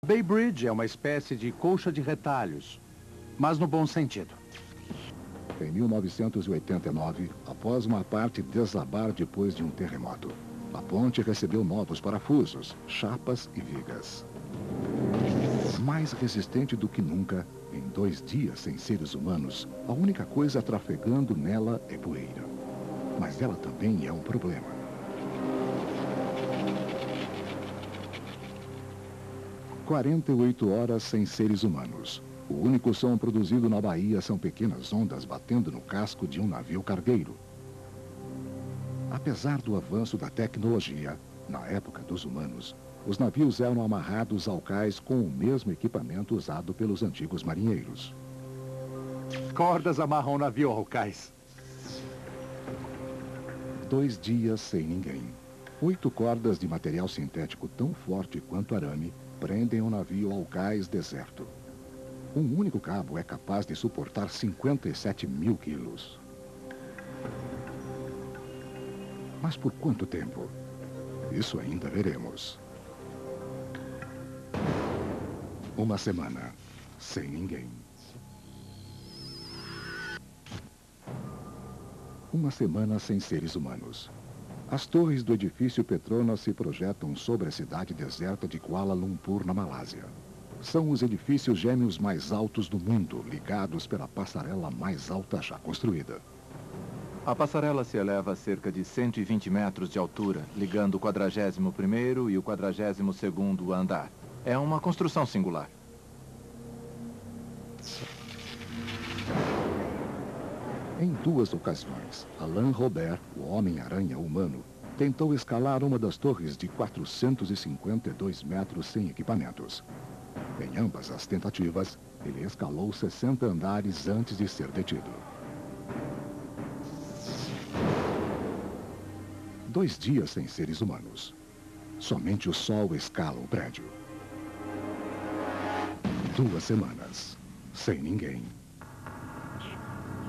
Bay Bridge é uma espécie de colcha de retalhos, mas no bom sentido. Em 1989, após uma parte desabar depois de um terremoto, a ponte recebeu novos parafusos, chapas e vigas. Mais resistente do que nunca, em 2 dias sem seres humanos, a única coisa trafegando nela é poeira. Mas ela também é um problema. 48 horas sem seres humanos. O único som produzido na Bahia são pequenas ondas batendo no casco de um navio cargueiro. Apesar do avanço da tecnologia, na época dos humanos, os navios eram amarrados ao cais com o mesmo equipamento usado pelos antigos marinheiros. Cordas amarram o navio ao cais. 2 dias sem ninguém. 8 cordas de material sintético tão forte quanto arame prendem o navio ao cais deserto. Um único cabo é capaz de suportar 57 mil quilos. Mas por quanto tempo? Isso ainda veremos. 1 semana, sem ninguém. 1 semana sem seres humanos. As torres do edifício Petronas se projetam sobre a cidade deserta de Kuala Lumpur, na Malásia. São os edifícios gêmeos mais altos do mundo, ligados pela passarela mais alta já construída. A passarela se eleva a cerca de 120 metros de altura, ligando o 41º e o 42º andar. É uma construção singular. Em 2 ocasiões, Alain Robert, o Homem-Aranha humano, tentou escalar uma das torres de 452 metros sem equipamentos. Em ambas as tentativas, ele escalou 60 andares antes de ser detido. 2 dias sem seres humanos. Somente o sol escala o prédio. 2 semanas, sem ninguém.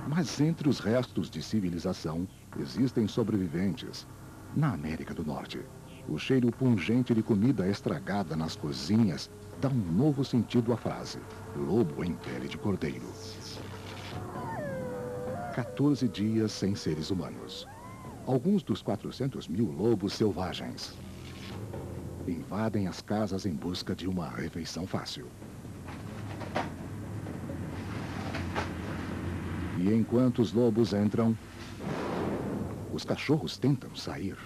Mas entre os restos de civilização, existem sobreviventes. Na América do Norte, o cheiro pungente de comida estragada nas cozinhas dá um novo sentido à frase: lobo em pele de cordeiro. 14 dias sem seres humanos. Alguns dos 400 mil lobos selvagens invadem as casas em busca de uma refeição fácil. E enquanto os lobos entram, os cachorros tentam sair.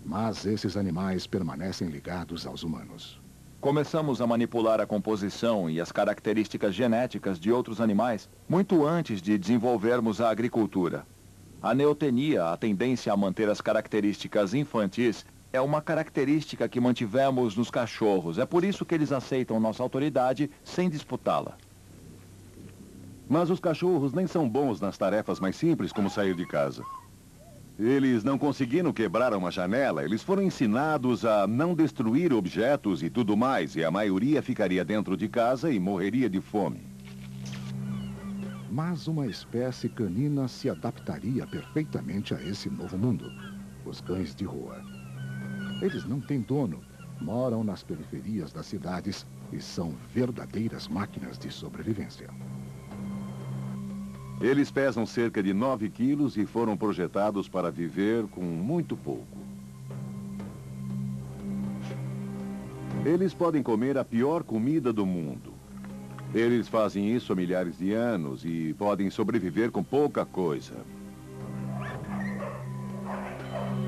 Mas esses animais permanecem ligados aos humanos. Começamos a manipular a composição e as características genéticas de outros animais muito antes de desenvolvermos a agricultura. A neotenia, a tendência a manter as características infantis, é uma característica que mantivemos nos cachorros. É por isso que eles aceitam nossa autoridade sem disputá-la. Mas os cachorros nem são bons nas tarefas mais simples, como sair de casa. Eles não conseguiram quebrar uma janela, eles foram ensinados a não destruir objetos e tudo mais, e a maioria ficaria dentro de casa e morreria de fome. Mas uma espécie canina se adaptaria perfeitamente a esse novo mundo: os cães de rua. Eles não têm dono, moram nas periferias das cidades e são verdadeiras máquinas de sobrevivência. Eles pesam cerca de 9 quilos e foram projetados para viver com muito pouco. Eles podem comer a pior comida do mundo. Eles fazem isso há milhares de anos e podem sobreviver com pouca coisa.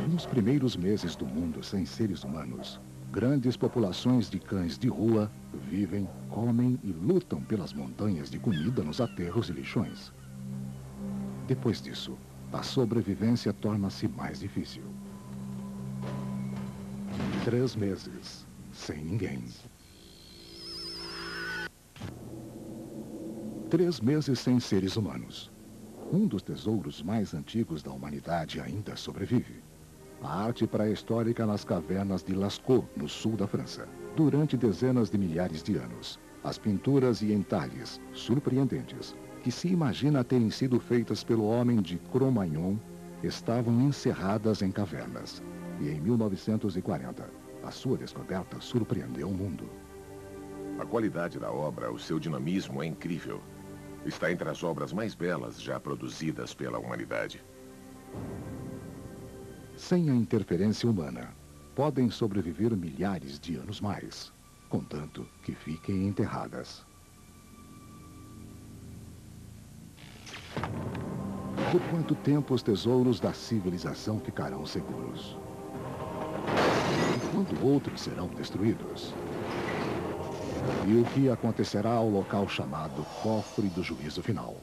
Nos primeiros meses do mundo sem seres humanos, grandes populações de cães de rua vivem, comem e lutam pelas montanhas de comida nos aterros e lixões. Depois disso, a sobrevivência torna-se mais difícil. 3 meses, sem ninguém. 3 meses sem seres humanos. Um dos tesouros mais antigos da humanidade ainda sobrevive. A arte pré-histórica nas cavernas de Lascaux, no sul da França. Durante dezenas de milhares de anos, as pinturas e entalhes surpreendentes, que se imagina terem sido feitas pelo homem de Cro-Magnon, estavam encerradas em cavernas. E em 1940, a sua descoberta surpreendeu o mundo. A qualidade da obra, o seu dinamismo é incrível. Está entre as obras mais belas já produzidas pela humanidade. Sem a interferência humana, podem sobreviver milhares de anos mais, contanto que fiquem enterradas. Por quanto tempo os tesouros da civilização ficarão seguros? Enquanto outros serão destruídos? E o que acontecerá ao local chamado Cofre do Juízo Final?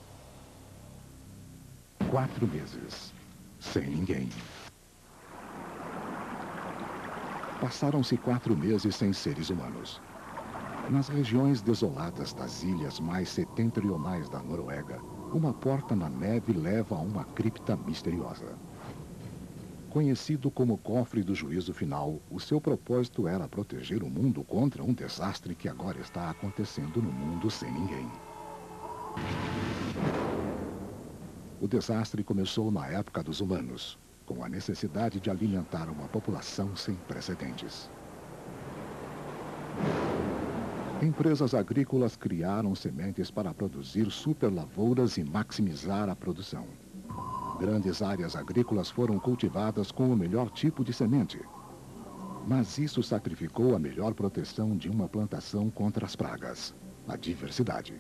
4 meses, sem ninguém. Passaram-se 4 meses sem seres humanos. Nas regiões desoladas das ilhas mais setentrionais da Noruega, uma porta na neve leva a uma cripta misteriosa. Conhecido como Cofre do Juízo Final, o seu propósito era proteger o mundo contra um desastre que agora está acontecendo no mundo sem ninguém. O desastre começou na época dos humanos, com a necessidade de alimentar uma população sem precedentes. Empresas agrícolas criaram sementes para produzir superlavouras e maximizar a produção. Grandes áreas agrícolas foram cultivadas com o melhor tipo de semente. Mas isso sacrificou a melhor proteção de uma plantação contra as pragas: a diversidade.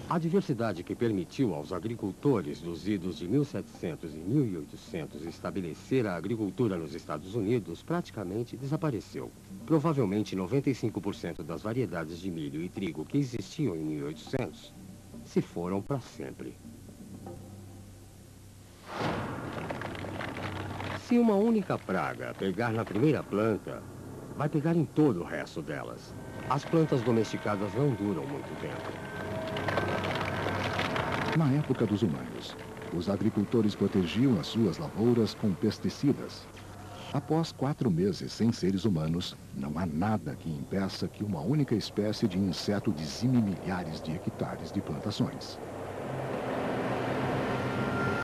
A diversidade que permitiu aos agricultores dos idos de 1700 e 1800 estabelecer a agricultura nos Estados Unidos praticamente desapareceu. Provavelmente 95% das variedades de milho e trigo que existiam em 1800 se foram para sempre. Se uma única praga pegar na primeira planta, vai pegar em todo o resto delas. As plantas domesticadas não duram muito tempo. Na época dos humanos, os agricultores protegiam as suas lavouras com pesticidas. Após 4 meses sem seres humanos, não há nada que impeça que uma única espécie de inseto dizime milhares de hectares de plantações.